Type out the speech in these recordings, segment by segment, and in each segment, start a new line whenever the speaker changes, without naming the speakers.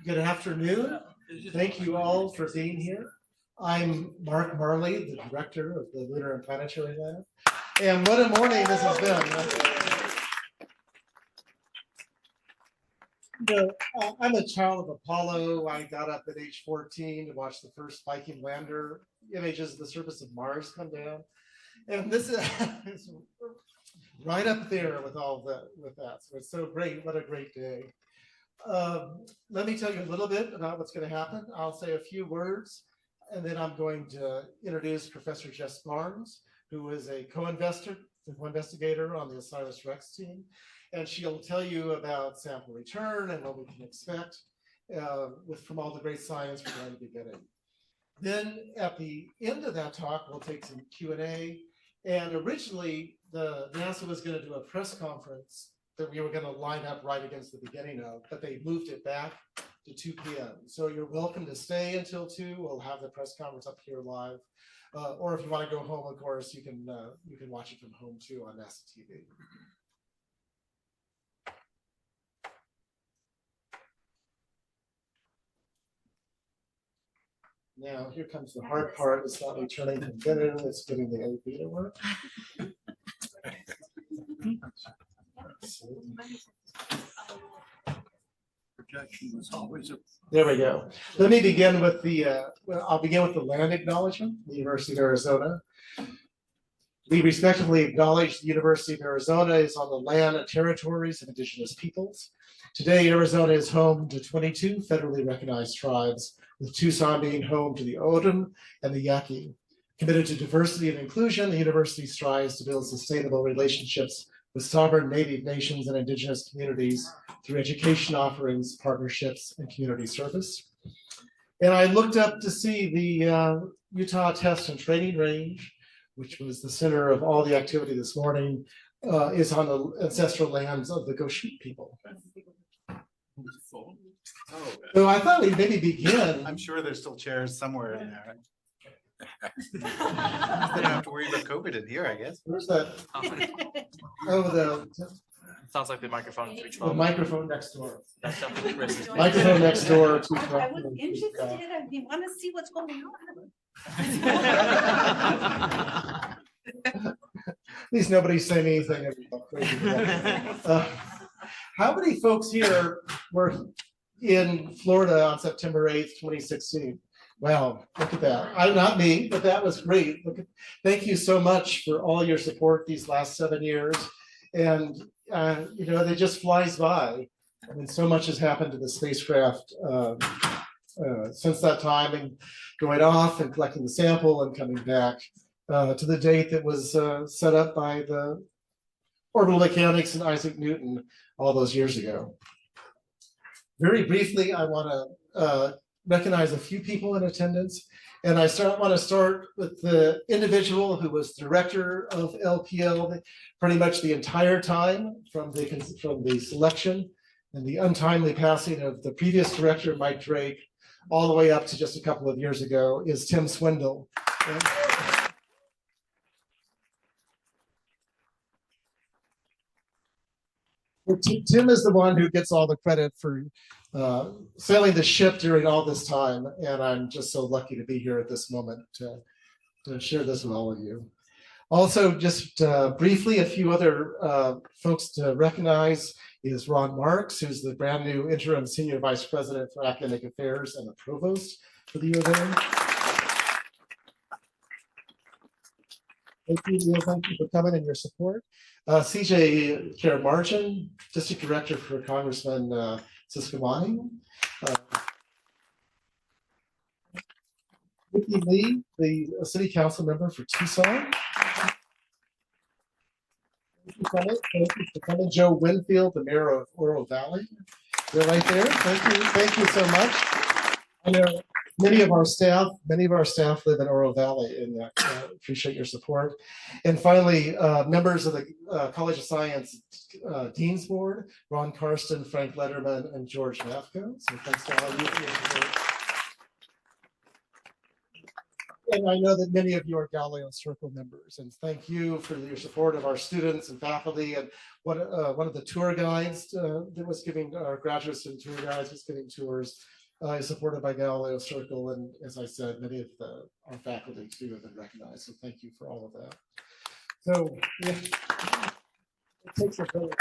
Good afternoon. Thank you all for being here. I'm Mark Marley, the director of the Lunar and Planetary Lab. And what a morning this has been. I'm a child of Apollo. I got up at age 14 to watch the first Viking lander images of the surface of Mars come down. And this is right up there with that. So it's so great. What a great day. Let me tell you a little bit about what's going to happen. I'll say a few words, and then I'm going to introduce Professor Jess Barnes, who is a co-investigator on the OSIRIS-REx team, and she'll tell you about sample return and what we can expect from all the great science we're going to be getting. Then at the end of that talk, we'll take some Q&A, and originally NASA was going to do a press conference that we were going to line up right against the beginning of, but they moved it back to 2 p.m. So you're welcome to stay until 2. We'll have the press conference up here live. Or if you want to go home, of course, you can watch it from home too on NASA TV. Now, here comes the hard part. It's not returning from Bennu, it's getting the AV to work. There we go. Let me begin with I'll begin with the land acknowledgement, the University of Arizona. We respectively acknowledge the University of Arizona is on the land and territories of indigenous peoples. Today, Arizona is home to 22 federally recognized tribes, with Tucson being home to the Odom and the Yaqui. Committed to diversity and inclusion, the university strives to build sustainable relationships with sovereign Native nations and indigenous communities through education offerings, partnerships, and community service. And I looked up to see the Utah Test and Training Range, which was the center of all the activity this morning, is on the ancestral lands of the Goshen people. So I thought we'd maybe begin.
I'm sure there's still chairs somewhere in there. They don't have to worry about COVID in here, I guess.
Where's that? Oh,
Sounds like the microphone.
The microphone next door.
That's definitely Chris.
Microphone next door.
I was interested. I want to see what's going on.
At least nobody's saying anything crazy. How many folks here were in Florida on September 8th, 2016? Wow, look at that. Not me, but that was great. Thank you so much for all your support these last 7 years. And, it just flies by. I mean, so much has happened to the spacecraft since that time, and going off and collecting the sample and coming back to the date that was set up by the orbital mechanics and Isaac Newton all those years ago. Very briefly, I want to recognize a few people in attendance. And I want to start with the individual who was director of LPL pretty much the entire time from the selection and the untimely passing of the previous director, Mike Drake, all the way up to just a couple of years ago, is Tim Swindle. Tim is the one who gets all the credit for sailing the ship during all this time, and I'm just so lucky to be here at this moment to share this with all of you. Also, just briefly, a few other folks to recognize is Ron Marks, who's the brand new interim senior vice president for academic affairs and the provost for the U of A. Thank you for coming and your support. CJ Karamarjan, District Director for Congressman Siskimani. Vicki Lee, the City Council member for Tucson. Thank you for coming. Joe Winfield, the mayor of Oro Valley. They're right there. Thank you so much. I know many of our staff live in Oro Valley, and appreciate your support. And finally, members of the College of Science Dean's Board, Ron Karsten, Frank Letterman, and George Mafko. So thanks to all of you for your support. And I know that many of you are Galileo Circle members, and thank you for your support of our students and faculty. And one of the tour guides that was giving our graduate student tour guides was giving tours is supported by Galileo Circle. And as I said, many of our faculty too have been recognized. So thank you for all of that. So it takes a village.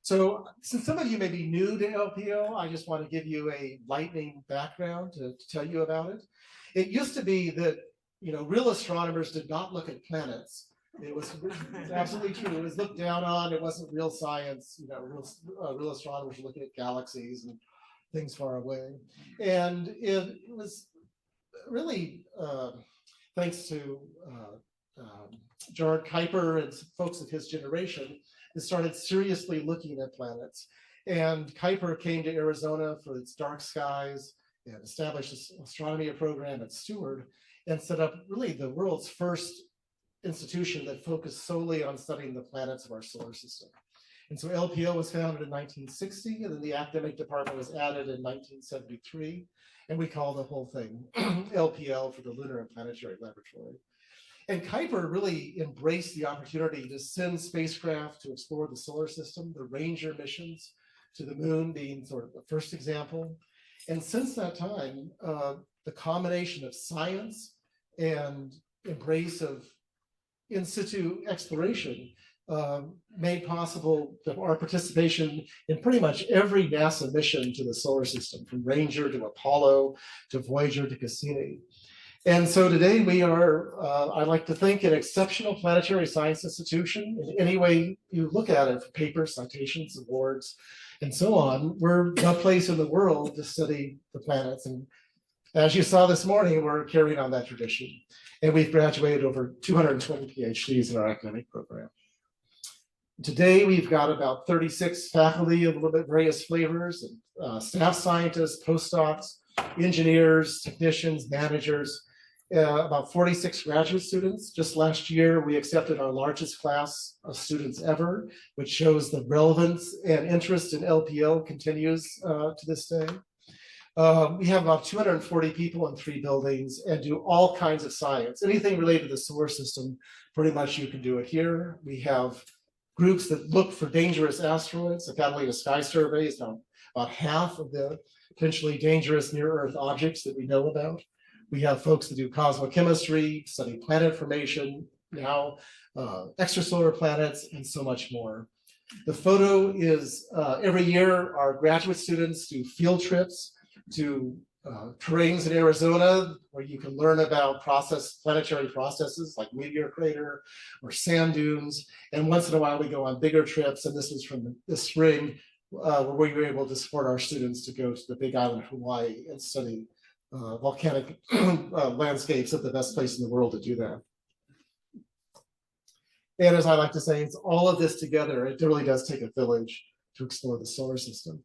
So since some of you may be new to LPO, I just want to give you a lightning background to tell you about it. It used to be that, real astronomers did not look at planets. It was absolutely true. It was looked down on. It wasn't real science. Real astronomers were looking at galaxies and things far away. And it was really thanks to Gerard Kuiper and folks of his generation, that started seriously looking at planets. And Kuiper came to Arizona for its dark skies and established an astronomy program at Steward and set up really the world's first institution that focused solely on studying the planets of our solar system. And so LPO was founded in 1960, and then the academic department was added in 1973. And we call the whole thing LPL for the Lunar and Planetary Laboratory. And Kuiper really embraced the opportunity to send spacecraft to explore the solar system, the Ranger missions to the moon being sort of the first example. And since that time, the combination of science and embrace of in situ exploration made possible our participation in pretty much every NASA mission to the solar system, from Ranger to Apollo to Voyager to Cassini. And so today we are, I like to think, an exceptional planetary science institution in any way you look at it, for papers, citations, awards, and so on. We're the place in the world to study the planets. And as you saw this morning, we're carrying on that tradition. And we've graduated over 220 PhDs in our academic program. Today, we've got about 36 faculty of a little bit various flavors, and staff scientists, postdocs, engineers, technicians, managers, about 46 graduate students. Just last year, we accepted our largest class of students ever, which shows the relevance and interest in LPL continues to this day. We have about 240 people in 3 buildings and do all kinds of science. Anything related to the solar system, pretty much you can do it here. We have groups that look for dangerous asteroids. The Catalina Sky Survey is now about half of the potentially dangerous near-Earth objects that we know about. We have folks that do cosmochemistry, study planet formation, now extrasolar planets, and so much more. The photo is every year our graduate students do field trips to terrains in Arizona where you can learn about planetary processes like meteor crater or sand dunes. And once in a while we go on bigger trips, and this was from this spring where we were able to support our students to go to the Big Island, Hawaii, and study volcanic landscapes at the best place in the world to do that. And as I like to say, it's all of this together. It really does take a village to explore the solar system.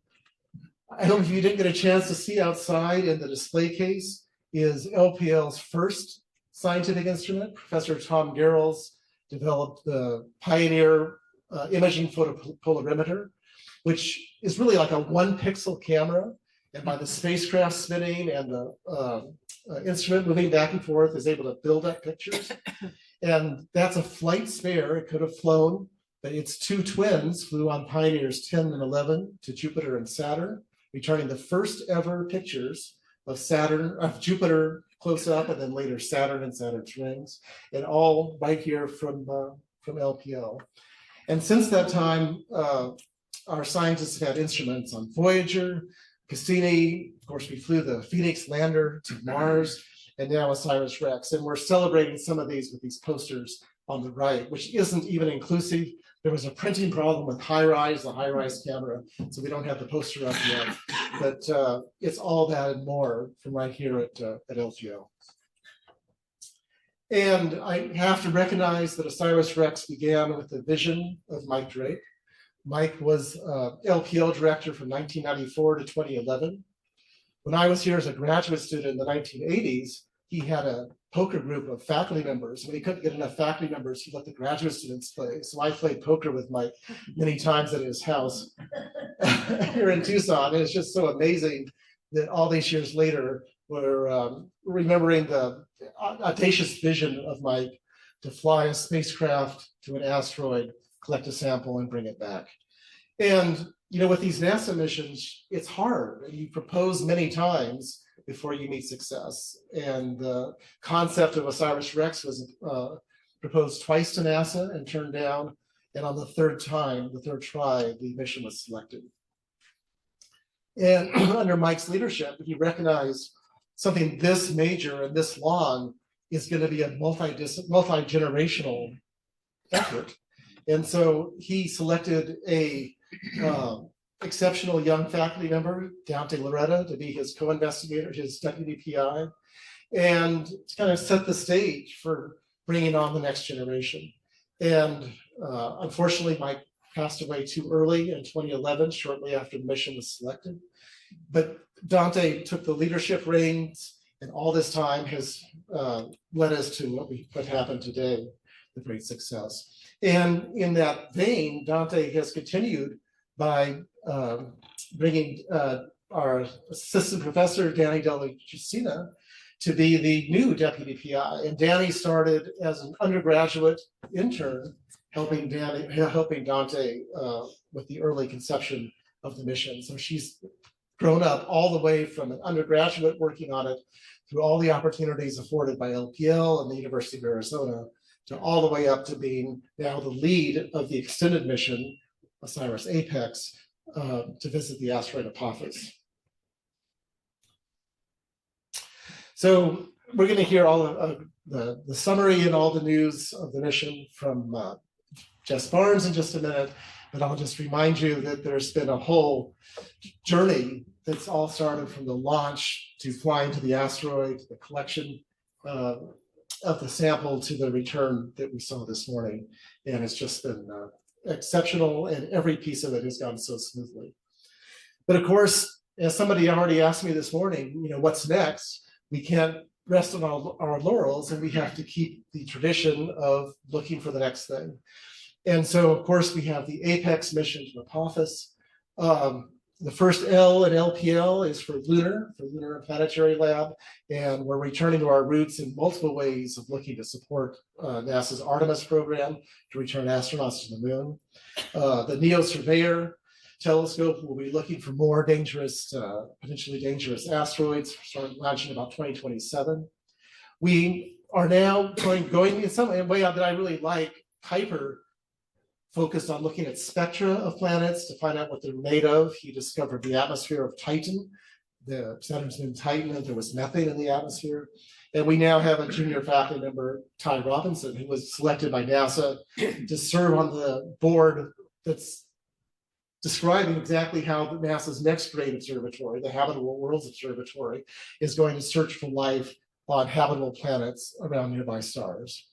I hope if you didn't get a chance to see outside in the display case is LPL's first scientific instrument. Professor Tom Garrels developed the Pioneer imaging photopolarimeter, which is really like a 1-pixel camera. And by the spacecraft spinning and the instrument moving back and forth is able to build up pictures. And that's a flight spare. It could have flown, but its 2 twins flew on Pioneers 10 and 11 to Jupiter and Saturn, returning the first ever pictures of Jupiter close up, and then later Saturn and Saturn's rings, and all right here from LPL. And since that time, our scientists have had instruments on Voyager, Cassini, of course, we flew the Phoenix lander to Mars, and now OSIRIS-REx. And we're celebrating some of these with these posters on the right, which isn't even inclusive. There was a printing problem with the HiRISE camera, so we don't have the poster up yet. But it's all that and more from right here at LGO. And I have to recognize that OSIRIS-REx began with the vision of Mike Drake. Mike was LPL director from 1994 to 2011. When I was here as a graduate student in the 1980s, he had a poker group of faculty members. When he couldn't get enough faculty members, he let the graduate students play. So I played poker with Mike many times at his house here in Tucson. And it's just so amazing that all these years later, we're remembering the audacious vision of Mike to fly a spacecraft to an asteroid, collect a sample, and bring it back. And with these NASA missions, it's hard. You propose many times before you meet success. And the concept of OSIRIS-REx was proposed twice to NASA and turned down. And on the third try, the mission was selected. And under Mike's leadership, he recognized something this major and this long is going to be a multi-generational effort. And so he selected a exceptional young faculty member, Dante Loretta, to be his co-investigator, his deputy PI, and to kind of set the stage for bringing on the next generation. And unfortunately, Mike passed away too early in 2011, shortly after the mission was selected. But Dante took the leadership reins, and all this time has led us to what happened today, the great success. And in that vein, Dante has continued by bringing our assistant professor, Danny Della Justina, to be the new deputy PI. And Danny started as an undergraduate intern, helping Dante with the early conception of the mission. So she's grown up all the way from an undergraduate working on it through all the opportunities afforded by LPL and the University of Arizona, to all the way up to being now the lead of the extended mission, OSIRIS-APEX, to visit the asteroid Apophis. So we're going to hear all of the summary and all the news of the mission from Jess Barnes in just a minute, but I'll just remind you that there's been a whole journey that's all started from the launch to flying to the asteroid, to the collection of the sample, to the return that we saw this morning. And it's just been exceptional, and every piece of it has gone so smoothly. But of course, as somebody already asked me this morning, what's next? We can't rest on our laurels, and we have to keep the tradition of looking for the next thing. And so, of course, we have the APEX mission to Apophis. The first L in LPL is for Lunar and Planetary Lab, and we're returning to our roots in multiple ways of looking to support NASA's Artemis program to return astronauts to the moon. The NEO Surveyor telescope will be looking for more dangerous, potentially dangerous asteroids, starting launching about 2027. We are now going in some way that I really like. Kuiper focused on looking at spectra of planets to find out what they're made of. He discovered the atmosphere of Titan, the Saturn's moon Titan, and there was methane in the atmosphere. And we now have a junior faculty member, Ty Robinson, who was selected by NASA to serve on the board that's describing exactly how NASA's next great observatory, the Habitable Worlds Observatory, is going to search for life on habitable planets around nearby stars.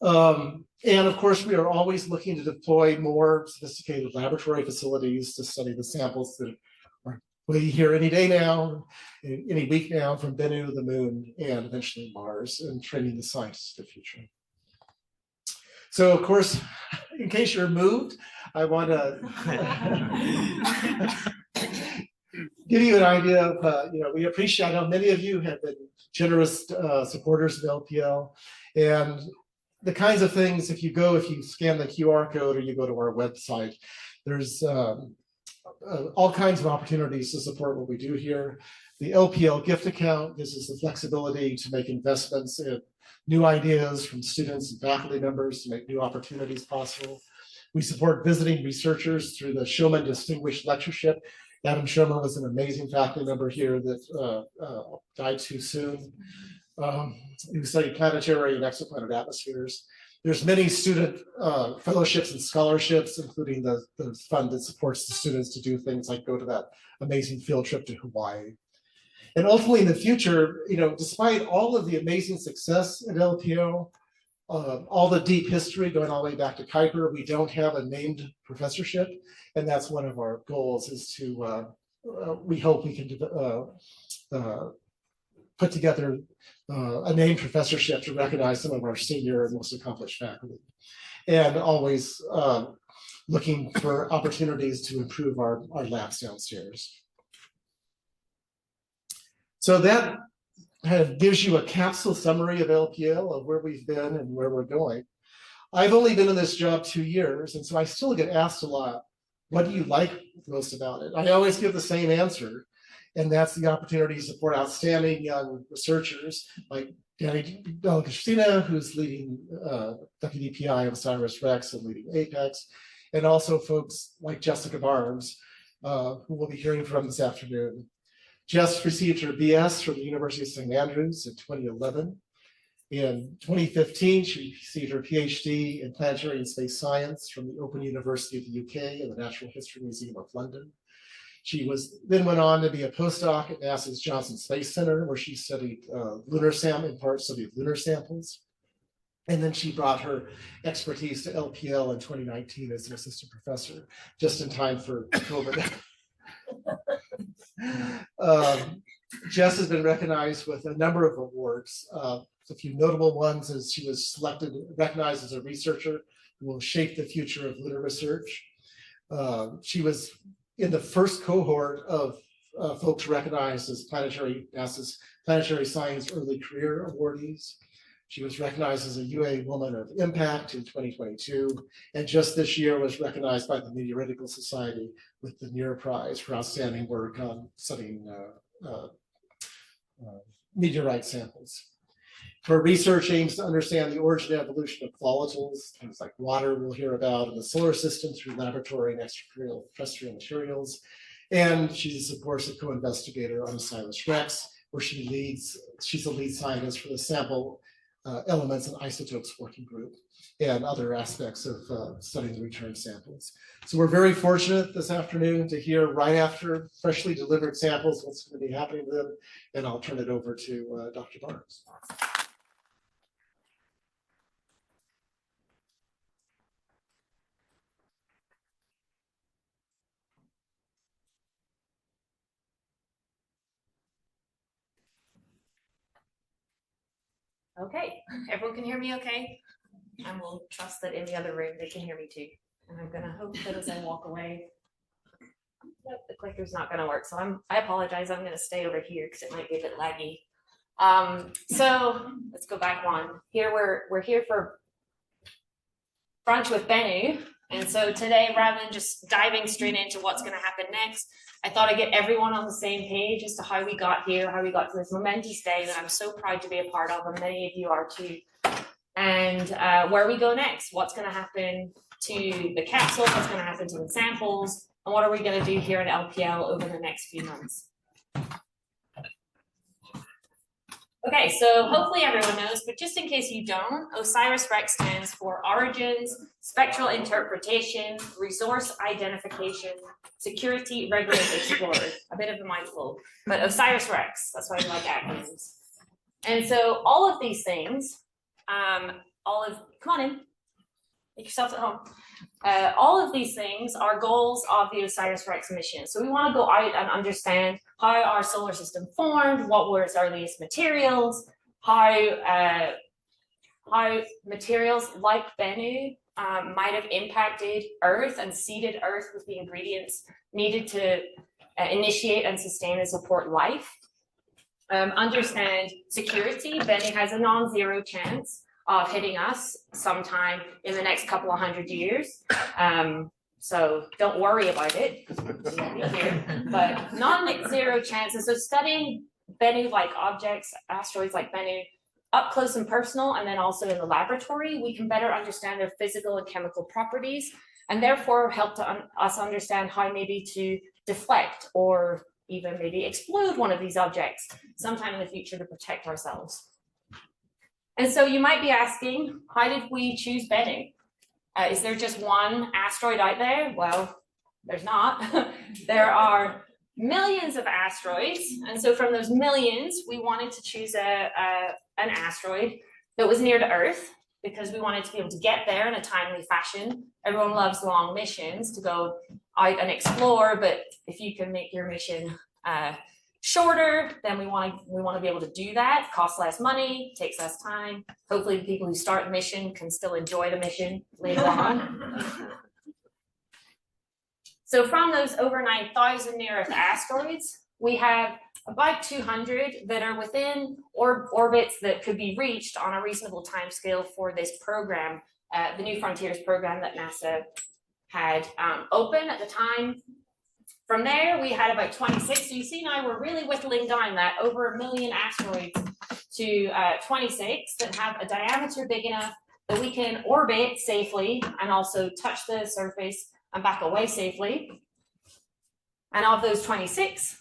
And of course, we are always looking to deploy more sophisticated laboratory facilities to study the samples that are here any day now, any week now, from Bennu, the moon, and eventually Mars, and training the scientists of the future. So, of course, in case you're moved, I want to give you an idea of, we appreciate, I know many of you have been generous supporters of LPL, and the kinds of things, if you scan the QR code or you go to our website, there's all kinds of opportunities to support what we do here. The LPL gift account gives us the flexibility to make investments in new ideas from students and faculty members to make new opportunities possible. We support visiting researchers through the Shulman Distinguished Lectureship. Adam Shulman was an amazing faculty member here that died too soon. Who studied planetary and exoplanet atmospheres. There's many student fellowships and scholarships, including the fund that supports the students to do things like go to that amazing field trip to Hawaii. And ultimately in the future, despite all of the amazing success at LPO, all the deep history going all the way back to Kuiper, we don't have a named professorship. And that's one of our goals, is to, we hope we can put together a named professorship to recognize some of our senior and most accomplished faculty, and always looking for opportunities to improve our labs downstairs. So that kind of gives you a capsule summary of LPL, of where we've been and where we're going. I've only been in this job 2 years, and so I still get asked a lot, what do you like most about it? I always give the same answer, and that's the opportunity to support outstanding young researchers like Danny Christina, who's leading WDPI of OSIRIS-REx and leading APEX, and also folks like Jessica Barnes, who we'll be hearing from this afternoon. Jess received her BS from the University of St. Andrews in 2011. In 2015, she received her PhD in planetary and space science from the Open University of the UK and the Natural History Museum of London. She then went on to be a postdoc at NASA's Johnson Space Center, where she studied in part studied lunar samples. And then she brought her expertise to LPL in 2019 as an assistant professor, just in time for COVID. Jess has been recognized with a number of awards. A few notable ones is she was recognized as a researcher who will shape the future of lunar research. She was in the first cohort of folks recognized as NASA's Planetary Science Early Career Awardees. She was recognized as a UA Woman of Impact in 2022, and just this year was recognized by the Meteoritical Society with the Near Prize for outstanding work on studying meteorite samples. Her research aims to understand the origin and evolution of volatiles, things like water we'll hear about, in the solar system through laboratory and extraterrestrial materials. And she's, of course, a co-investigator on OSIRIS-REx, where she's the lead scientist for the sample elements and isotopes working group and other aspects of studying the return samples. So we're very fortunate this afternoon to hear right after freshly delivered samples what's going to be happening to them. And I'll turn it over to Dr. Barnes.
Okay, everyone can hear me okay? And we'll trust that in the other room they can hear me too. And I'm gonna hope that as I walk away, nope, the clicker's not gonna work. So I apologize, I'm gonna stay over here because it might be a bit laggy. So let's go back one. Here we're here for brunch with Bennu. And so today, rather than just diving straight into what's gonna happen next, I thought I'd get everyone on the same page as to how we got here, how we got to this momentous day that I'm so proud to be a part of, and many of you are too. And where we go next, what's going to happen to the capsule, what's going to happen to the samples, and what are we going to do here at LPL over the next few months. Okay, so hopefully everyone knows, but just in case you don't, OSIRIS-REx stands for Origins, Spectral Interpretation, Resource Identification, Security, Regulate, Explore. A bit of a mouthful, but OSIRIS-REx, that's why we like acronyms. And so all of these things, come on in, make yourself at home. All of these things are goals of the OSIRIS-REx mission. So we want to go out and understand how our solar system formed, what were its earliest materials, how materials like Bennu might have impacted Earth and seeded Earth with the ingredients needed to initiate and sustain and support life. Understand security. Bennu has a non-zero chance of hitting us sometime in the next couple of 100 years. So don't worry about it, but non-zero chances. So studying Bennu-like objects, asteroids like Bennu, up close and personal, and then also in the laboratory, we can better understand their physical and chemical properties, and therefore help us understand how maybe to deflect or even maybe explode one of these objects sometime in the future to protect ourselves. And so you might be asking, how did we choose Bennu? Is there just one asteroid out there? Well, there's not. There are millions of asteroids. And so from those millions, we wanted to choose an asteroid that was near to Earth because we wanted to be able to get there in a timely fashion. Everyone loves long missions to go out and explore, but if you can make your mission shorter, then we want to be able to do that. Costs less money, takes less time. Hopefully the people who start the mission can still enjoy the mission later on. So from those over 9,000 near-Earth asteroids, we have about 200 that are within orbits that could be reached on a reasonable timescale for this program, the New Frontiers program that NASA had open at the time. From there, we had about 26. So you see now we're really whittling down that over 1 million asteroids to 26 that have a diameter big enough that we can orbit safely and also touch the surface and back away safely. And of those 26,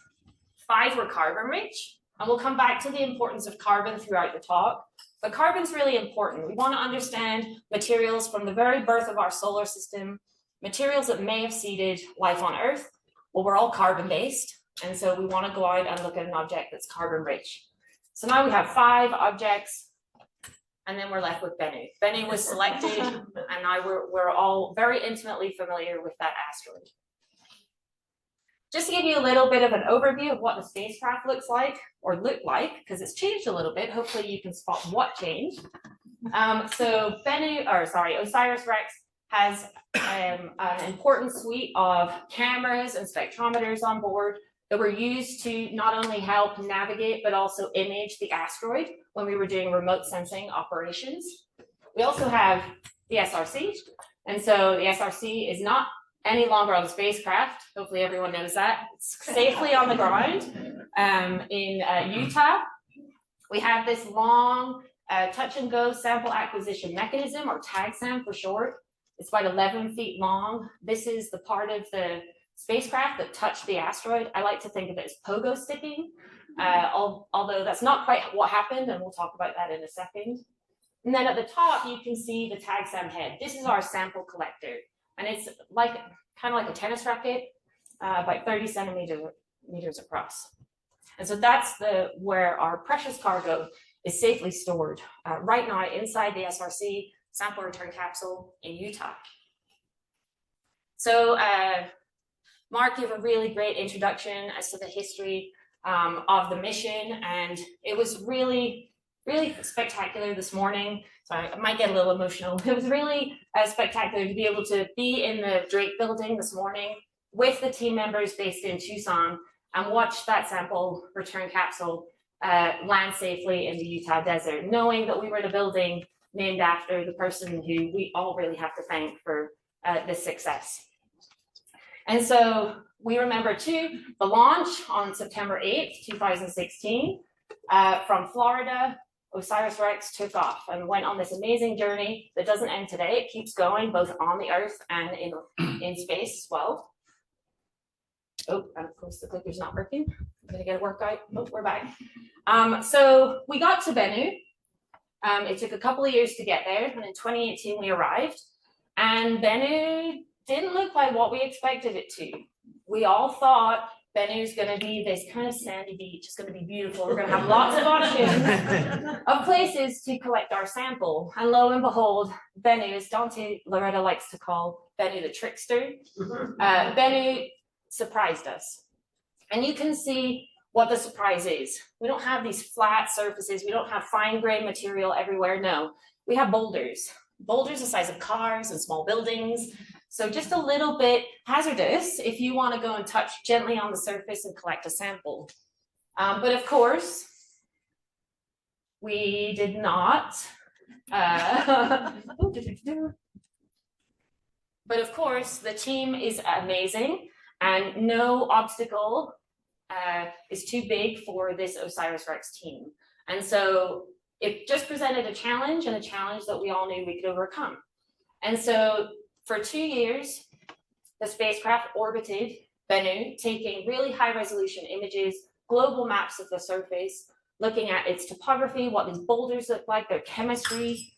5 were carbon rich. And we'll come back to the importance of carbon throughout the talk. But carbon's really important. We want to understand materials from the very birth of our solar system, materials that may have seeded life on Earth. Well, we're all carbon-based. And so we want to go out and look at an object that's carbon rich. So now we have 5 objects, and then we're left with Bennu. Bennu was selected, and now we're all very intimately familiar with that asteroid. Just to give you a little bit of an overview of what the spacecraft looks like, or looked like, because it's changed a little bit. Hopefully you can spot what changed. So OSIRIS-REx has an important suite of cameras and spectrometers on board that were used to not only help navigate, but also image the asteroid when we were doing remote sensing operations. We also have the SRC. And so the SRC is not any longer on the spacecraft. Hopefully everyone knows that. It's safely on the ground in Utah. We have this long touch and go sample acquisition mechanism, or TAGSAM for short. It's about 11 feet long. This is the part of the spacecraft that touched the asteroid. I like to think of it as pogo sticking, although that's not quite what happened, and we'll talk about that in a second. And then at the top, you can see the TAGSAM head. This is our sample collector, and it's like kind of like a tennis racket, about 30 centimeters across. And so that's where our precious cargo is safely stored right now inside the SRC sample return capsule in Utah. So Mark gave a really great introduction as to the history of the mission, and it was really spectacular this morning. So I might get a little emotional. It was really spectacular to be able to be in the Drake building this morning with the team members based in Tucson and watch that sample return capsule land safely in the Utah desert, knowing that we were in a building named after the person who we all really have to thank for this success. And so we remember too, the launch on September 8th, 2016, from Florida. OSIRIS-REx took off and went on this amazing journey that doesn't end today. It keeps going both on the Earth and in space as well. Oh, and of course the clicker's not working. I'm gonna get a workout. Oh, we're back. So we got to Bennu. It took a couple of years to get there, and in 2018 we arrived. And Bennu didn't look like what we expected it to. We all thought Bennu's going to be this kind of sandy beach. It's going to be beautiful. We're going to have lots of options of places to collect our sample. And lo and behold, Bennu, as Dante Loretta likes to call Bennu the trickster, Bennu surprised us. And you can see what the surprise is. We don't have these flat surfaces. We don't have fine-grained material everywhere. No, we have boulders. Boulders the size of cars and small buildings. So just a little bit hazardous if you want to go and touch gently on the surface and collect a sample. But of course, we did not. But of course, the team is amazing, and no obstacle is too big for this OSIRIS-REx team. And so it just presented a challenge, and a challenge that we all knew we could overcome. And so for 2 years, the spacecraft orbited Bennu, taking really high resolution images, global maps of the surface, looking at its topography, what these boulders look like, their chemistry,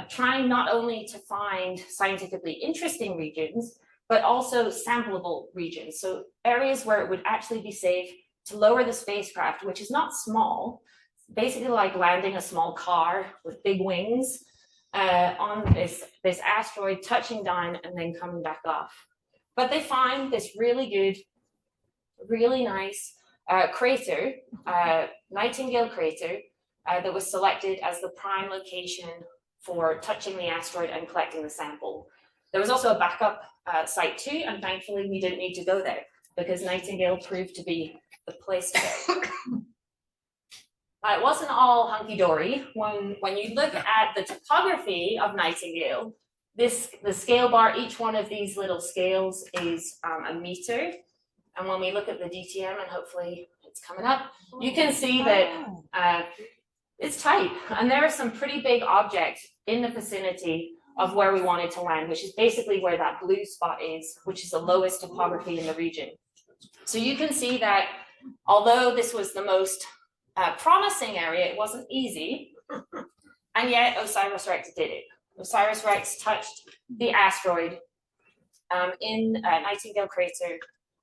trying not only to find scientifically interesting regions, but also sampleable regions. So areas where it would actually be safe to lower the spacecraft, which is not small, basically like landing a small car with big wings on this asteroid, touching down and then coming back off. But they find this really good, really nice crater, Nightingale crater, that was selected as the prime location for touching the asteroid and collecting the sample. There was also a backup site too, and thankfully we didn't need to go there because Nightingale proved to be the place to go. It wasn't all hunky-dory. When you look at the topography of Nightingale, the scale bar, each one of these little scales is a meter. And when we look at the DTM, and hopefully it's coming up, you can see that it's tight. And there are some pretty big objects in the vicinity of where we wanted to land, which is basically where that blue spot is, which is the lowest topography in the region. So you can see that although this was the most promising area, it wasn't easy, and yet OSIRIS-REx did it. OSIRIS-REx touched the asteroid in Nightingale Crater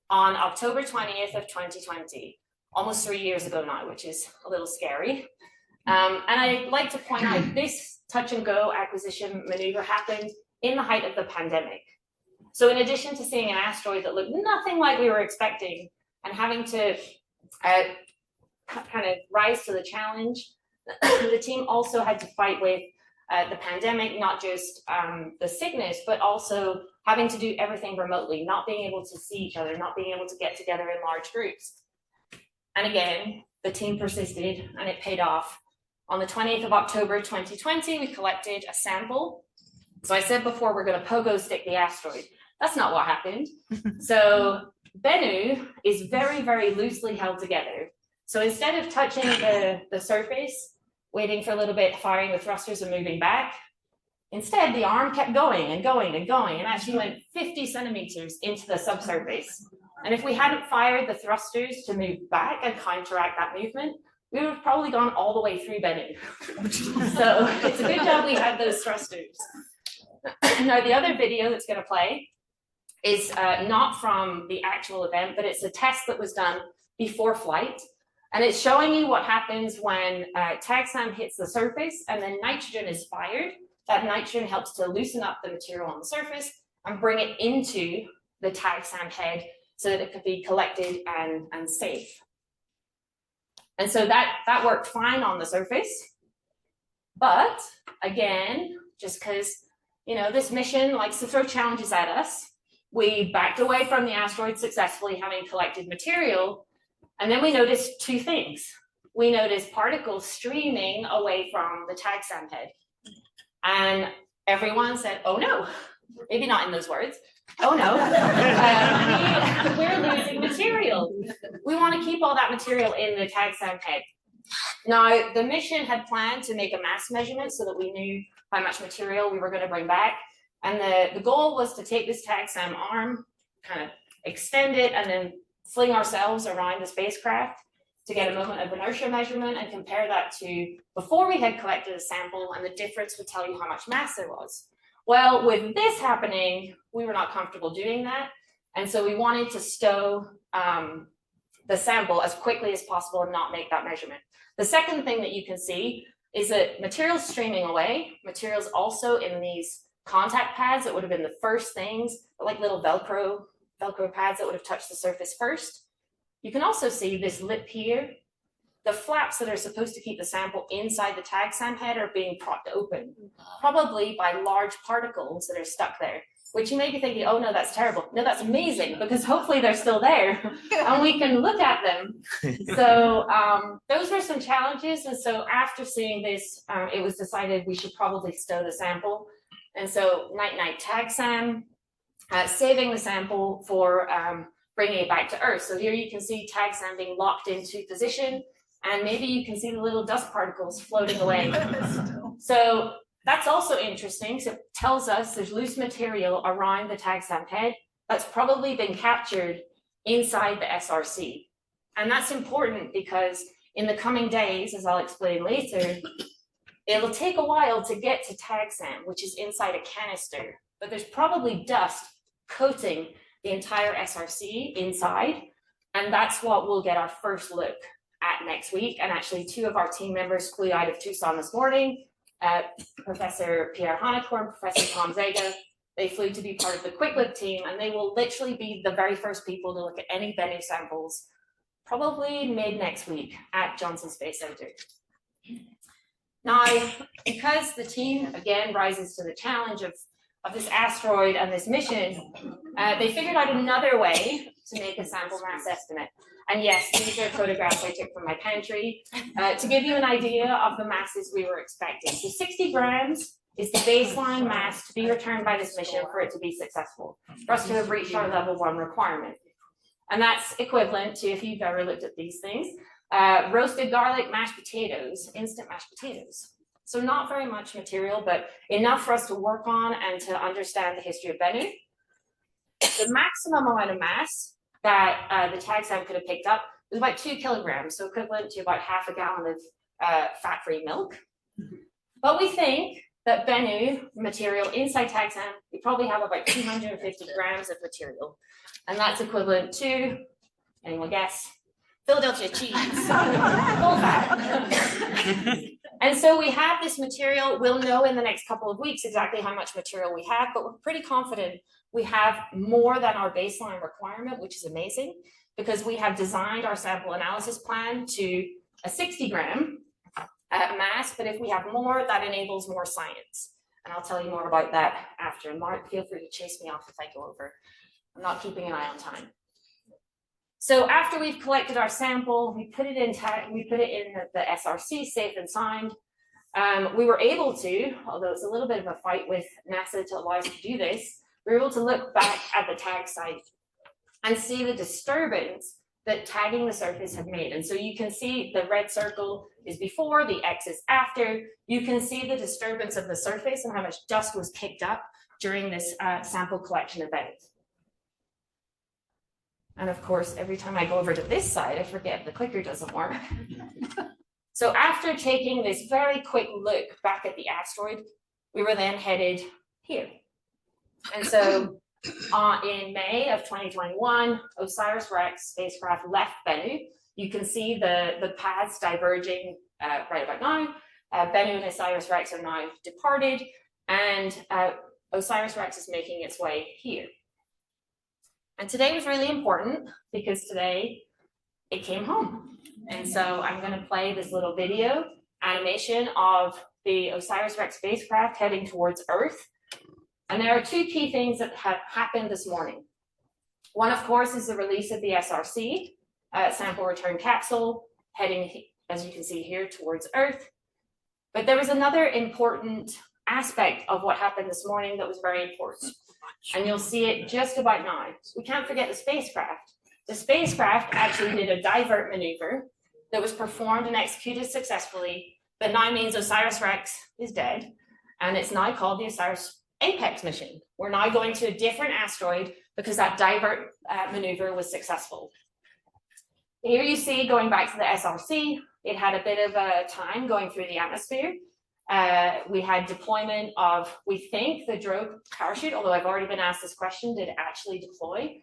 on October 20th of 2020, almost 3 years ago now, which is a little scary. And I'd like to point out this touch and go acquisition maneuver happened in the height of the pandemic. So in addition to seeing an asteroid that looked nothing like we were expecting and having to kind of rise to the challenge, the team also had to fight with the pandemic, not just the sickness, but also having to do everything remotely, not being able to see each other, not being able to get together in large groups. And again, the team persisted and it paid off. On the 20th of October 2020, we collected a sample. So I said before, we're going to pogo stick the asteroid. That's not what happened. So Bennu is very, very loosely held together. So instead of touching the surface, waiting for a little bit, firing the thrusters and moving back, instead the arm kept going and going and going and actually went 50 centimeters into the subsurface. And if we hadn't fired the thrusters to move back and counteract that movement, we would have probably gone all the way through Bennu. So it's a good job we had those thrusters. Now the other video that's going to play is not from the actual event, but it's a test that was done before flight. And it's showing you what happens when tagsam hits the surface and then nitrogen is fired. That nitrogen helps to loosen up the material on the surface and bring it into the tagsam head so that it could be collected and safe. And so that worked fine on the surface. But again, just because, you know, this mission likes to throw challenges at us, we backed away from the asteroid successfully, having collected material. And then we noticed two things. We noticed particles streaming away from the tagsam head. And everyone said, oh no, maybe not in those words. Oh no, we're losing material. We want to keep all that material in the tagsam head. Now, the mission had planned to make a mass measurement so that we knew how much material we were going to bring back. And the goal was to take this tagsam arm, kind of extend it, and then fling ourselves around the spacecraft to get a moment of inertia measurement and compare that to before we had collected a sample, and the difference would tell you how much mass there was. Well, with this happening, we were not comfortable doing that. And so we wanted to stow the sample as quickly as possible and not make that measurement. The second thing that you can see is that material's streaming away. Material's also in these contact pads that would have been the first things, like little Velcro pads that would have touched the surface first. You can also see this lip here. The flaps that are supposed to keep the sample inside the tagsam head are being propped open, probably by large particles that are stuck there, which you may be thinking, oh no, that's terrible. No, that's amazing, because hopefully they're still there and we can look at them. So those were some challenges. And so after seeing this, it was decided we should probably stow the sample. And so night-night tagsam, saving the sample for bringing it back to Earth. So here you can see tagsam being locked into position, and maybe you can see the little dust particles floating away. So that's also interesting. So it tells us there's loose material around the tagsam head that's probably been captured inside the SRC. And that's important because in the coming days, as I'll explain later, it'll take a while to get to tagsam, which is inside a canister, but there's probably dust coating the entire SRC inside. And that's what we'll get our first look at next week. And actually 2 of our team members flew out of Tucson this morning, Professor Pierre Hanecorn, Professor Tom Zega. They flew to be part of the Quick Look team, and they will literally be the very first people to look at any Bennu samples, probably mid next week at Johnson Space Center. Now, because the team, again, rises to the challenge of this asteroid and this mission, they figured out another way to make a sample mass estimate. And yes, these are photographs I took from my pantry to give you an idea of the masses we were expecting. So 60 grams is the baseline mass to be returned by this mission for it to be successful, for us to have reached our level 1 requirement. And that's equivalent to, if you've ever looked at these things, roasted garlic mashed potatoes, instant mashed potatoes. So not very much material, but enough for us to work on and to understand the history of Bennu. The maximum amount of mass that the tag sample could have picked up was about 2 kilograms, so equivalent to about half a gallon of fat-free milk. But we think that Bennu material inside tag sam, we probably have about 250 grams of material. And that's equivalent to, anyone guess? Philadelphia cheese, full fat. And so we have this material. We'll know in the next couple of weeks exactly how much material we have, but we're pretty confident we have more than our baseline requirement, which is amazing, because we have designed our sample analysis plan to a 60 gram mass, but if we have more, that enables more science. And I'll tell you more about that after. Mark, feel free to chase me off if I go over. I'm not keeping an eye on time. So after we've collected our sample, we put it in the SRC, safe and signed. We were able to, although it's a little bit of a fight with NASA to allow us to do this, we were able to look back at the tag site and see the disturbance that tagging the surface had made. And so you can see the red circle is before, the X is after. You can see the disturbance of the surface and how much dust was kicked up during this sample collection event. And of course, every time I go over to this side, I forget the clicker doesn't work. So after taking this very quick look back at the asteroid, we were then headed here. And so in May of 2021, OSIRIS-REx spacecraft left Bennu. You can see the paths diverging right about now. Bennu and OSIRIS-REx are now departed, and OSIRIS-REx is making its way here. And today was really important because today it came home. And so I'm going to play this little video animation of the OSIRIS-REx spacecraft heading towards Earth. And there are 2 key things that have happened this morning. One, of course, is the release of the SRC sample return capsule heading, as you can see here, towards Earth. But there was another important aspect of what happened this morning that was very important. And you'll see it just about now. We can't forget the spacecraft. The spacecraft actually did a divert maneuver that was performed and executed successfully, but now means OSIRIS-REx is dead, and it's now called the OSIRIS-APEX mission. We're now going to a different asteroid because that divert maneuver was successful. Here you see, going back to the SRC, it had a bit of a time going through the atmosphere. We had deployment of, we think, the drogue parachute, although I've already been asked this question, did it actually deploy?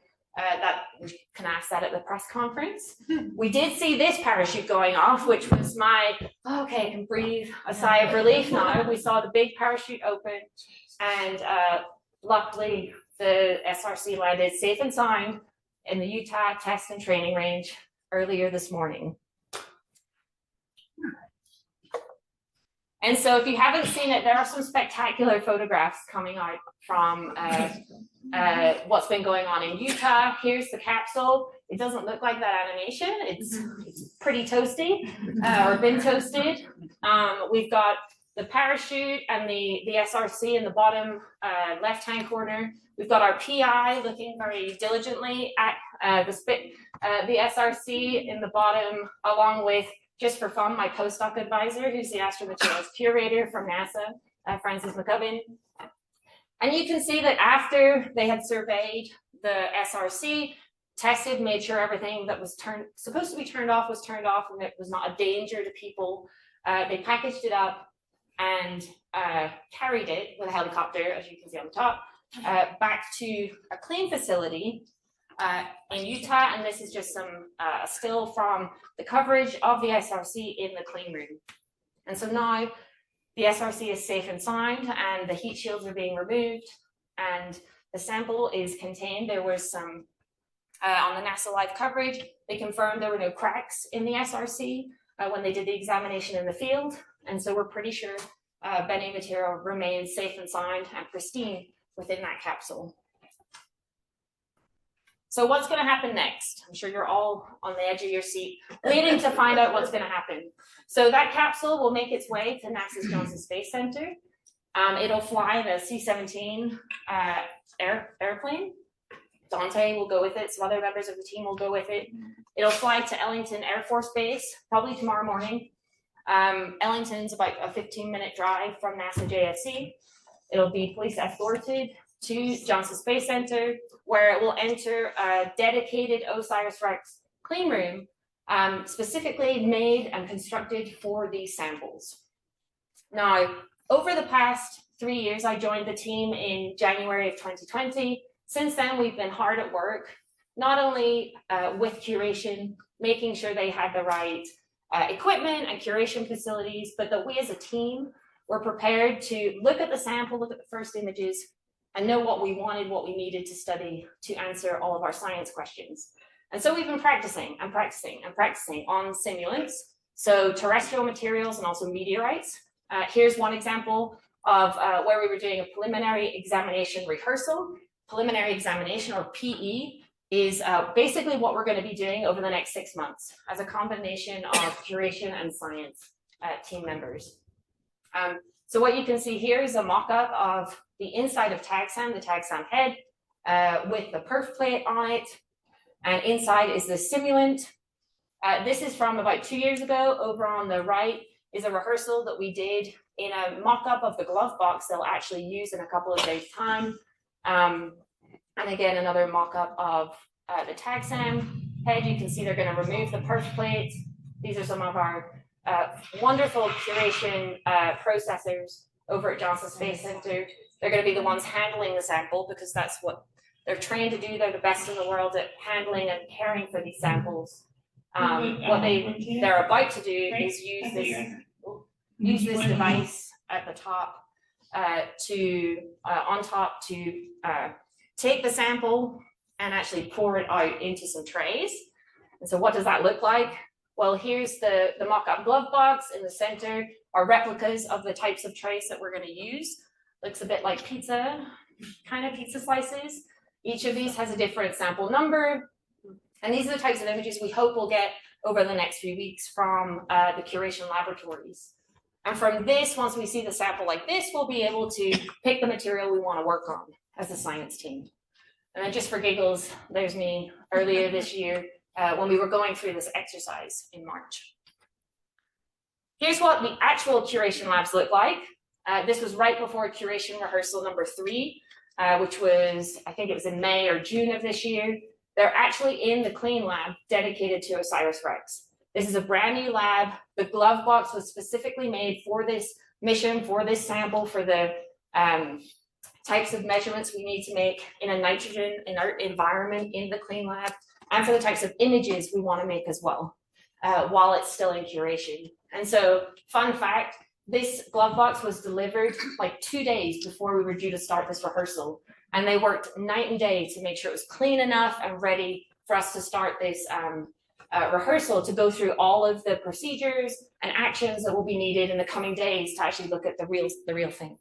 We can ask that at the press conference. We did see this parachute going off, which was my, okay, I can breathe a sigh of relief now. We saw the big parachute open, and luckily the SRC landed safe and sound in the Utah test and training range earlier this morning. And so if you haven't seen it, there are some spectacular photographs coming out from what's been going on in Utah. Here's the capsule. It doesn't look like that animation. It's pretty toasty, or been toasted. We've got the parachute and the SRC in the bottom left-hand corner. We've got our PI looking very diligently at the SRC in the bottom, along with, just for fun, my postdoc advisor, who's the astromaterials curator from NASA, Francis McCubbin. And you can see that after they had surveyed the SRC, tested, made sure everything that was supposed to be turned off was turned off, and it was not a danger to people. They packaged it up and carried it with a helicopter, as you can see on the top, back to a clean facility in Utah. And this is just some still from the coverage of the SRC in the clean room. And so now the SRC is safe and sound, and the heat shields are being removed, and the sample is contained. There was some, on the NASA Live coverage, they confirmed there were no cracks in the SRC when they did the examination in the field. And so we're pretty sure Bennu material remains safe and sound and pristine within that capsule. So what's going to happen next? I'm sure you're all on the edge of your seat, waiting to find out what's going to happen. So that capsule will make its way to NASA's Johnson Space Center. It'll fly the C-17 airplane. Dante will go with it. Some other members of the team will go with it. It'll fly to Ellington Air Force Base, probably tomorrow morning. Ellington's about a 15-minute drive from NASA JFC. It'll be police escorted to Johnson Space Center, where it will enter a dedicated OSIRIS-REx clean room, specifically made and constructed for these samples. Now, over the past 3 years, I joined the team in January of 2020. Since then, we've been hard at work, not only with curation, making sure they had the right equipment and curation facilities, but that we as a team were prepared to look at the sample, look at the first images, and know what we wanted, what we needed to study to answer all of our science questions. And so we've been practicing and practicing and practicing on simulants, so terrestrial materials and also meteorites. Here's one example of where we were doing a preliminary examination rehearsal. Preliminary examination, or PE, is basically what we're going to be doing over the next 6 months as a combination of curation and science team members. So what you can see here is a mock-up of the inside of TAGSAM, the TAGSAM head, with the perf plate on it, and inside is the simulant. This is from about 2 years ago. Over on the right is a rehearsal that we did in a mock-up of the glove box they'll actually use in a couple of days' time. And again, another mock-up of the TAGSAM head. You can see they're going to remove the perf plate. These are some of our wonderful curation processors over at Johnson Space Center. They're going to be the ones handling the sample because that's what they're trained to do. They're the best in the world at handling and caring for these samples. What they're about to do is use this device at the top on top to take the sample and actually pour it out into some trays. And so what does that look like? Well, here's the mock-up glove box in the center, are replicas of the types of trays that we're going to use. Looks a bit like pizza, kind of pizza slices. Each of these has a different sample number. And these are the types of images we hope we'll get over the next few weeks from the curation laboratories. And from this, once we see the sample like this, we'll be able to pick the material we want to work on as a science team. And then just for giggles, there's me earlier this year when we were going through this exercise in March. Here's what the actual curation labs look like. This was right before curation rehearsal number 3, which was, I think it was in May or June of this year. They're actually in the clean lab dedicated to OSIRIS-REx. This is a brand new lab. The glove box was specifically made for this mission, for this sample, for the types of measurements we need to make in a nitrogen inert environment in the clean lab, and for the types of images we want to make as well, while it's still in curation. And so, fun fact, this glove box was delivered like 2 days before we were due to start this rehearsal. And they worked night and day to make sure it was clean enough and ready for us to start this rehearsal, to go through all of the procedures and actions that will be needed in the coming days to actually look at the real thing.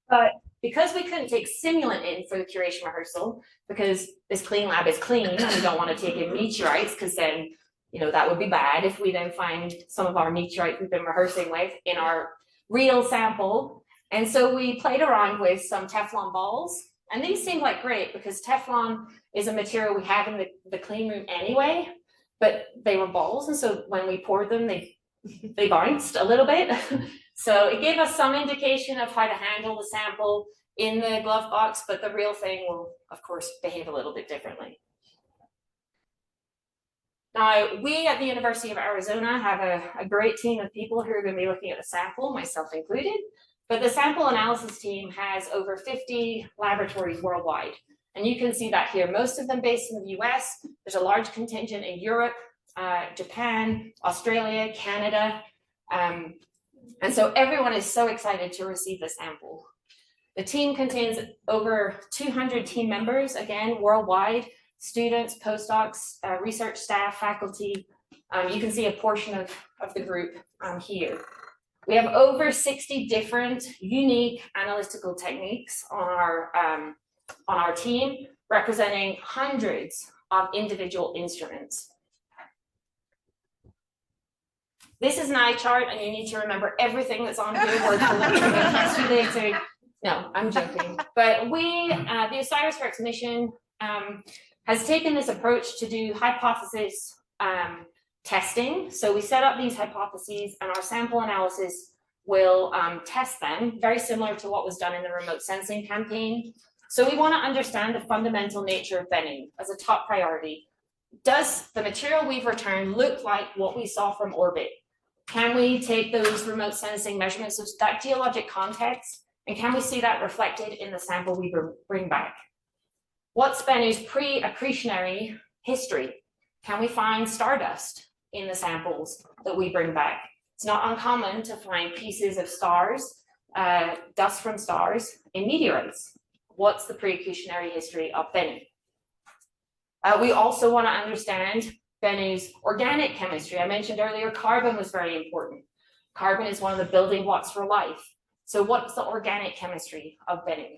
But because we couldn't take simulant in for the curation rehearsal, because this clean lab is clean and we don't want to take in meteorites, because then, you know, that would be bad if we then find some of our meteorites we've been rehearsing with in our real sample. And so we played around with some Teflon balls, and these seemed like great because Teflon is a material we have in the clean room anyway, but they were balls, and so when we poured them, they bounced a little bit. So it gave us some indication of how to handle the sample in the glove box, but the real thing will, of course, behave a little bit differently. Now, we at the University of Arizona have a great team of people who are going to be looking at the sample, myself included, but the sample analysis team has over 50 laboratories worldwide. And you can see that here, most of them based in the US. There's a large contingent in Europe, Japan, Australia, Canada. And so everyone is so excited to receive the sample. The team contains over 200 team members, again, worldwide, students, postdocs, research staff, faculty. You can see a portion of the group here. We have over 60 different unique analytical techniques on our team. representing hundreds of individual instruments. This is an eye chart, and you need to remember everything that's on here word for word. No, I'm joking. But the OSIRIS-REx mission has taken this approach to do hypothesis testing. So we set up these hypotheses, and our sample analysis will test them, very similar to what was done in the remote sensing campaign. So we want to understand the fundamental nature of Bennu as a top priority. Does the material we've returned look like what we saw from orbit? Can we take those remote sensing measurements of that geologic context, and can we see that reflected in the sample we bring back? What's Bennu's pre-accretionary history? Can we find stardust in the samples that we bring back? It's not uncommon to find pieces of stars, dust from stars in meteorites. What's the pre-accretionary history of Bennu? We also want to understand Bennu's organic chemistry. I mentioned earlier, carbon was very important. Carbon is one of the building blocks for life. So what's the organic chemistry of Bennu?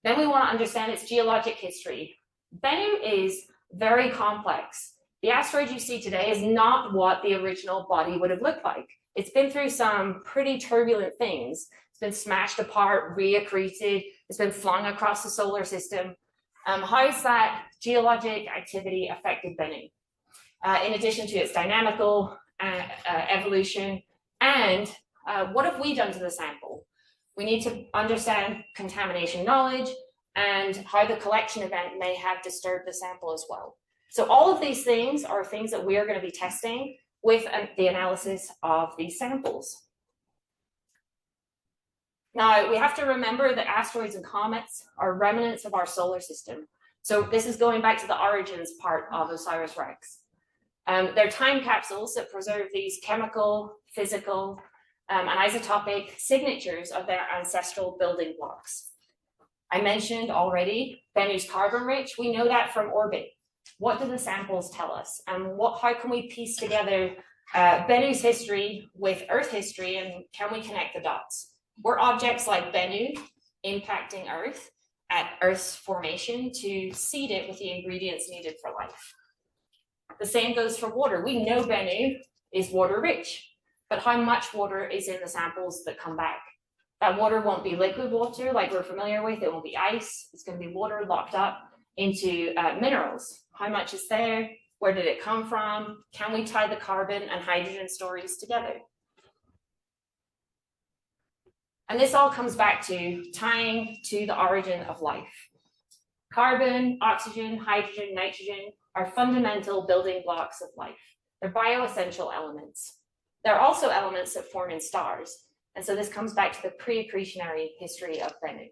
Then we want to understand its geologic history. Bennu is very complex. The asteroid you see today is not what the original body would have looked like. It's been through some pretty turbulent things. It's been smashed apart, reaccreted, it's been flung across the solar system. How has that geologic activity affected Bennu? In addition to its dynamical evolution, and what have we done to the sample? We need to understand contamination knowledge and how the collection event may have disturbed the sample as well. So all of these things are things that we are going to be testing with the analysis of these samples. Now, we have to remember that asteroids and comets are remnants of our solar system. So this is going back to the origins part of OSIRIS-REx. They're time capsules that preserve these chemical, physical, and isotopic signatures of their ancestral building blocks. I mentioned already Bennu's carbon rich. We know that from orbit. What do the samples tell us? And how can we piece together Bennu's history with Earth history, and can we connect the dots? Were objects like Bennu impacting Earth at Earth's formation to seed it with the ingredients needed for life? The same goes for water. We know Bennu is water rich, but how much water is in the samples that come back? That water won't be liquid water like we're familiar with. It won't be ice. It's going to be water locked up into minerals. How much is there? Where did it come from? Can we tie the carbon and hydrogen stories together? And this all comes back to tying to the origin of life. Carbon, oxygen, hydrogen, nitrogen are fundamental building blocks of life. They're bioessential elements. They're also elements that form in stars. And so this comes back to the pre-accretionary history of Bennu.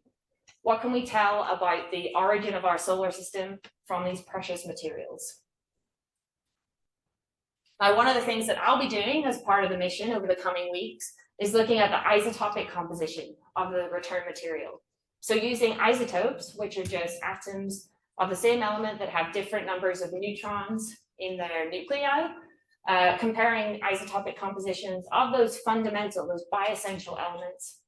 What can we tell about the origin of our solar system from these precious materials? Now, one of the things that I'll be doing as part of the mission over the coming weeks is looking at the isotopic composition of the return material. So using isotopes, which are just atoms of the same element that have different numbers of neutrons in their nuclei, comparing isotopic compositions of those fundamental, those bioessential elements,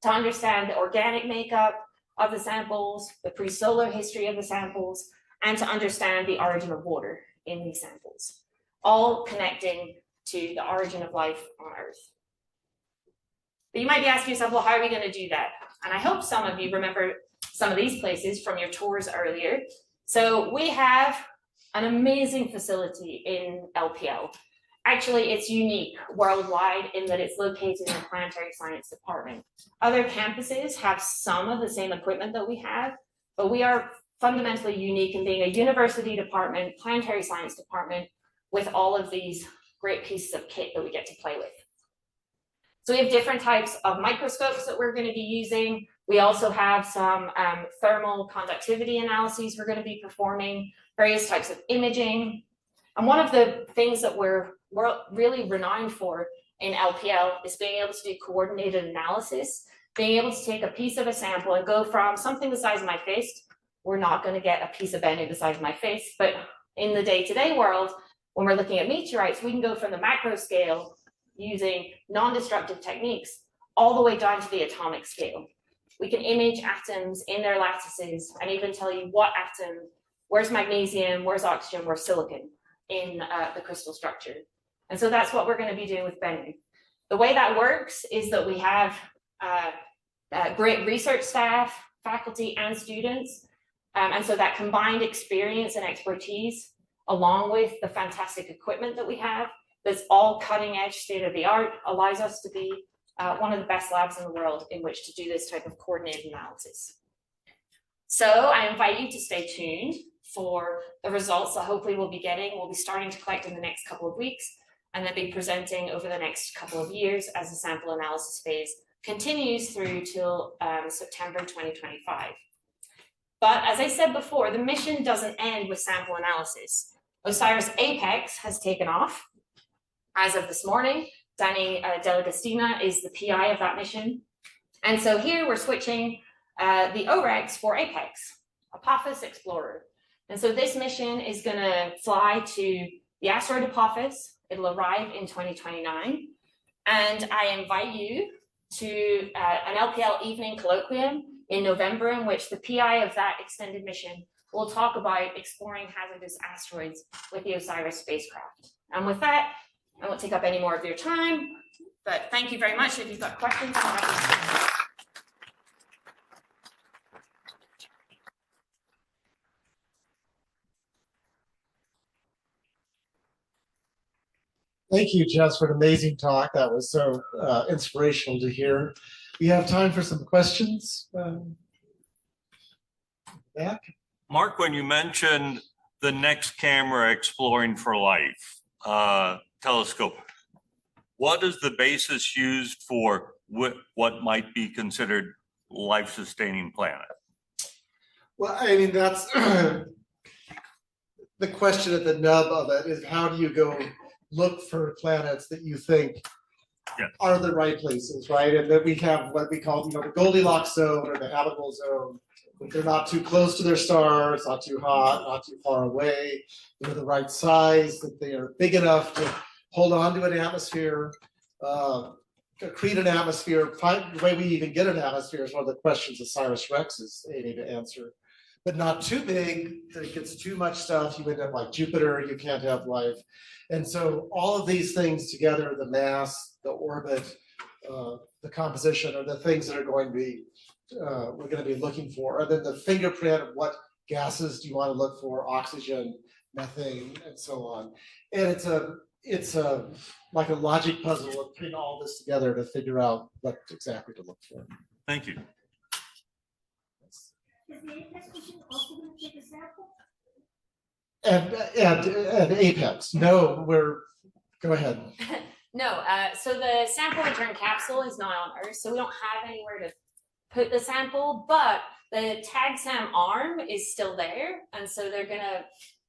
to understand the organic makeup of the samples, the pre-solar history of the samples, and to understand the origin of water in these samples, all connecting to the origin of life on Earth. But you might be asking yourself, well, how are we going to do that? And I hope some of you remember some of these places from your tours earlier. So we have an amazing facility in LPL. Actually, it's unique worldwide in that it's located in the Planetary Science Department. Other campuses have some of the same equipment that we have, but we are fundamentally unique in being a university department, planetary science department, with all of these great pieces of kit that we get to play with. So we have different types of microscopes that we're going to be using. We also have some thermal conductivity analyses we're going to be performing, various types of imaging. And one of the things that we're really renowned for in LPL is being able to do coordinated analysis, being able to take a piece of a sample and go from something the size of my fist. We're not going to get a piece of Bennu the size of my fist, but in the day-to-day world, when we're looking at meteorites, we can go from the macro scale using non-destructive techniques all the way down to the atomic scale. We can image atoms in their lattices and even tell you what atom, where's magnesium, where's oxygen, where's silicon in the crystal structure. And so that's what we're going to be doing with Bennu. The way that works is that we have great research staff, faculty, and students. And so that combined experience and expertise, along with the fantastic equipment that we have, that's all cutting edge, state of the art, allows us to be one of the best labs in the world in which to do this type of coordinated analysis. So I invite you to stay tuned for the results that hopefully we'll be getting. We'll be starting to collect in the next couple of weeks and then be presenting over the next couple of years as the sample analysis phase continues through till September 2025. But as I said before, the mission doesn't end with sample analysis. OSIRIS APEX has taken off. As of this morning, Danny Delagostina is the PI of that mission. And so here we're switching the OREX for APEX, Apophis Explorer. And so this mission is going to fly to the asteroid Apophis. It'll arrive in 2029. And I invite you to an LPL evening colloquium in November, in which the PI of that extended mission will talk about exploring hazardous asteroids with the OSIRIS spacecraft. And with that, I won't take up any more of your time, but thank you very much. If you've got questions, I'm happy to.
Thank you, Jess, for an amazing talk. That was so inspirational to hear. We have time for some questions. Back.
Mark, when you mentioned the next camera exploring for life telescope, what is the basis used for what might be considered life-sustaining planet?
Well, I mean, that's the question at the nub of it is how do you go look for planets that you think are the right places, right? And then we have what we call, the Goldilocks zone or the habitable zone. They're not too close to their star, it's not too hot, not too far away. They're the right size, that they are big enough to hold on to an atmosphere, create an atmosphere. The way we even get an atmosphere is one of the questions OSIRIS-REx is aiming to answer. But not too big that it gets too much stuff. You end up like Jupiter, you can't have life. And so all of these things together, the mass, the orbit, the composition are the things that are going to be, we're going to be looking for. And then the fingerprint of what gases do you want to look for, oxygen, methane, and so on. And it's like a logic puzzle of putting all this together to figure out what exactly to look for.
Thank you.
Is the APEX mission also going to take a sample?
And Apex. No, go ahead.
No, so the sample return capsule is not on Earth, so we don't have anywhere to put the sample, but the TAGSAM arm is still there, and so they're gonna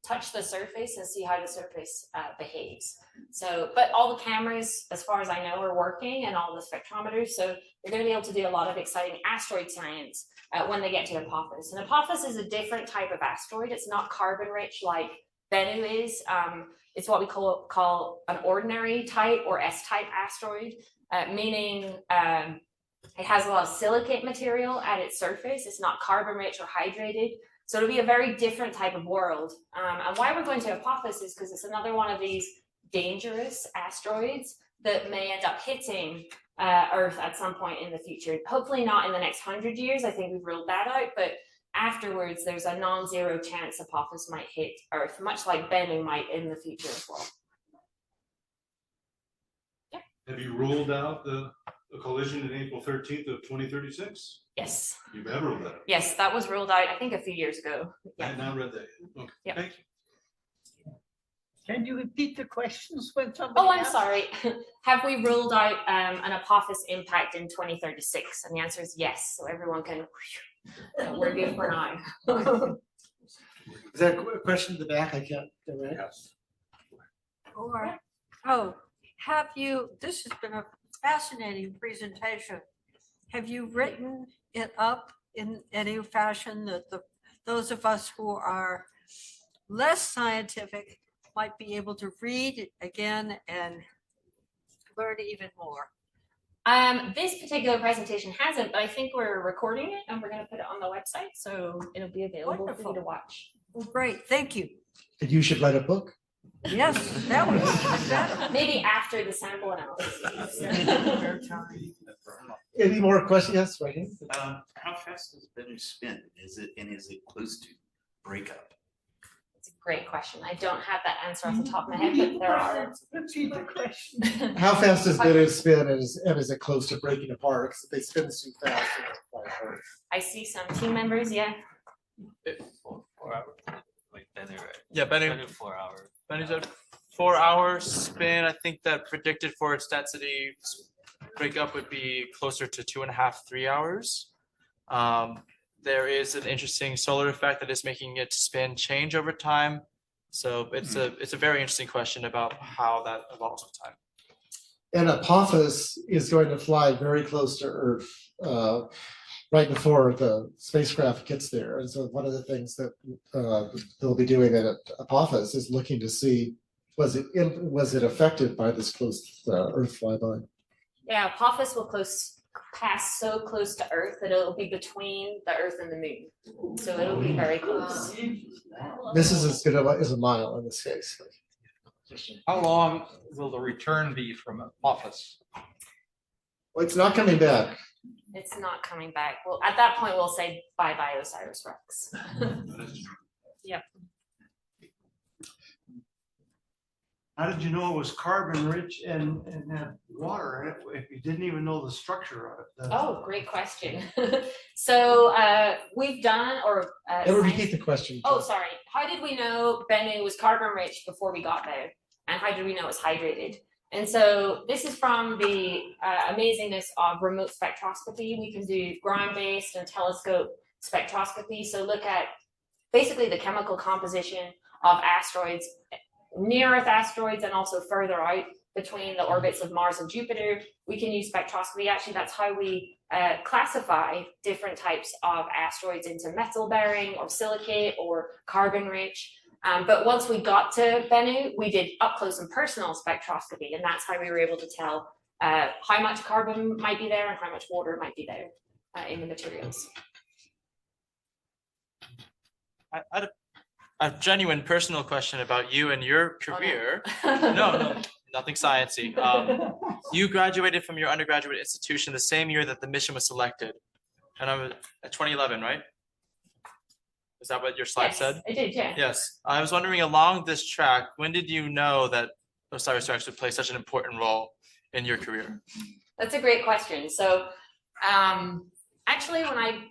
touch the surface and see how the surface behaves. So, but all the cameras, as far as I know, are working, and all the spectrometers, so they're gonna be able to do a lot of exciting asteroid science when they get to Apophis. And Apophis is a different type of asteroid. It's not carbon rich like Bennu is. It's what we call an ordinary type or S-type asteroid, meaning it has a lot of silicate material at its surface. It's not carbon rich or hydrated. So it'll be a very different type of world. And why we're going to Apophis is because it's another one of these dangerous asteroids that may end up hitting Earth at some point in the future. Hopefully not in the next 100 years. I think we've ruled that out, but afterwards there's a non-zero chance Apophis might hit Earth, much like Bennu might in the future as well. Yeah.
Have you ruled out a collision in April 13th of 2036?
Yes.
You've ever ruled that out?
Yes, that was ruled out, I think, a few years ago.
I had not read that yet. Okay.
Yeah.
Thank you.
Can you repeat the questions when somebody
Oh, I'm
asks?
sorry. Have we ruled out an Apophis impact in 2036? And the answer is yes. So everyone can, we're good for now.
Is there a question in the back? I can't.
Yes.
Or, oh, have you, this has been a fascinating presentation. Have you written it up in any fashion that those of us who are less scientific might be able to read it again and learn even more?
This particular presentation hasn't, but I think we're recording it and we're gonna put it on the website, so it'll be available for you
Wonderful.
to watch.
Well, great, thank you.
And you should write a book.
Yes, that would be better.
Maybe after the sample analysis.
Any more questions? Yes, right here.
How fast does Bennu spin? Is it close to breakup?
It's a great question. I don't have that answer off the top of my head, but there are.
Repeat the question.
How fast does Bennu spin, and is it close to breaking apart? Because if they spin too fast, it'll fly apart.
I see some team members, yeah.
4 hours.
Like Bennu, right?
Yeah, Bennu.
Bennu 4 hours.
Bennu's a 4 hour spin. I think that predicted for its density breakup would be closer to 2.5, 3 hours. There is an interesting solar effect that is making its spin change over time. So it's a very interesting question about how that evolves with time.
And Apophis is going to fly very close to Earth right before the spacecraft gets there. And so one of the things that they'll be doing at Apophis is looking to see, was it affected by this close Earth flyby?
Yeah, Apophis will pass so close to Earth that it'll be between the Earth and the Moon. So it'll be very close.
This is as good as a mile in this case.
How long will the return be from Apophis?
Well, it's not coming back.
It's not coming back. Well, at that point, we'll say bye-bye OSIRIS-REx. Yep.
How did you know it was carbon rich and had water in it if you didn't even know the structure of it?
Oh, great question. So we've done, or
Never repeat the question.
oh, sorry. How did we know Bennu was carbon rich before we got there? And how did we know it was hydrated? And so this is from the amazingness of remote spectroscopy. We can do ground-based and telescope spectroscopy. So look at basically the chemical composition of asteroids, near-Earth asteroids, and also further out between the orbits of Mars and Jupiter. We can use spectroscopy. Actually, that's how we classify different types of asteroids into metal-bearing or silicate or carbon-rich. But once we got to Bennu, we did up-close and personal spectroscopy, and that's how we were able to tell how much carbon might be there and how much water might be there in the materials.
I had a genuine personal question about you and your career.
Oh, no.
No, nothing sciencey. You graduated from your undergraduate institution the same year that the mission was selected, and I was at 2011, right? Is that what your slide
Yes,
said?
I did, yeah.
Yes. I was wondering, along this track, when did you know that OSIRIS-REx would play such an important role in your career?
That's a great question. So actually, when I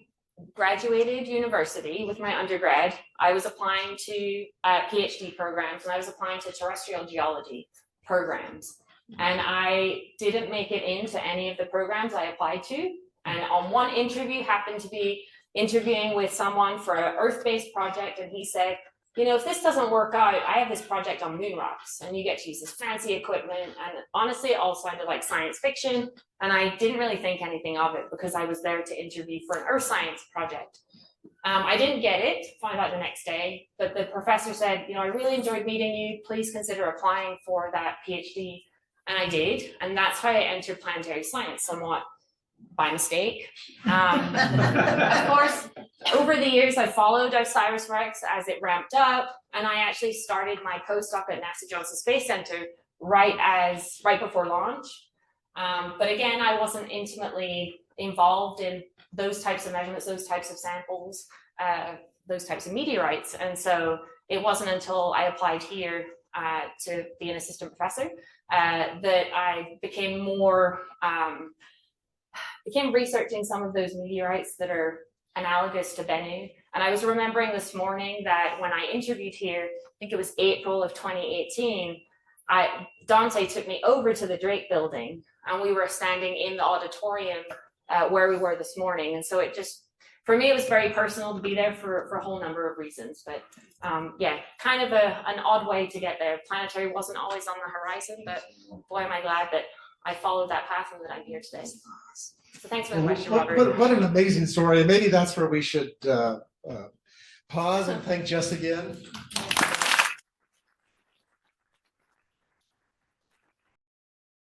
graduated university with my undergrad, I was applying to PhD programs, and I was applying to terrestrial geology programs. And I didn't make it into any of the programs I applied to. And on one interview, happened to be interviewing with someone for an Earth-based project, and he said, you know, if this doesn't work out, I have this project on moon rocks, and you get to use this fancy equipment. And honestly, it all sounded like science fiction, and I didn't really think anything of it because I was there to interview for an Earth science project. I didn't get it, found out the next day, but the professor said, you know, I really enjoyed meeting you. Please consider applying for that PhD. And I did, and that's how I entered planetary science, somewhat by mistake. Of course, over the years, I followed OSIRIS-REx as it ramped up, and I actually started my postdoc at NASA Johnson Space Center right before launch. But again, I wasn't intimately involved in those types of measurements, those types of samples, those types of meteorites. And so it wasn't until I applied here to be an assistant professor that I became researching some of those meteorites that are analogous to Bennu. And I was remembering this morning that when I interviewed here, I think it was April of 2018, Dante took me over to the Drake building, and we were standing in the auditorium where we were this morning. And so it just, for me, it was very personal to be there for a whole number of reasons. But yeah, kind of an odd way to get there. Planetary wasn't always on the horizon, but boy, am I glad that I followed that path and that I'm here today. So thanks for the question, Robert.
What an amazing story. And maybe that's where we should pause and thank Jess again.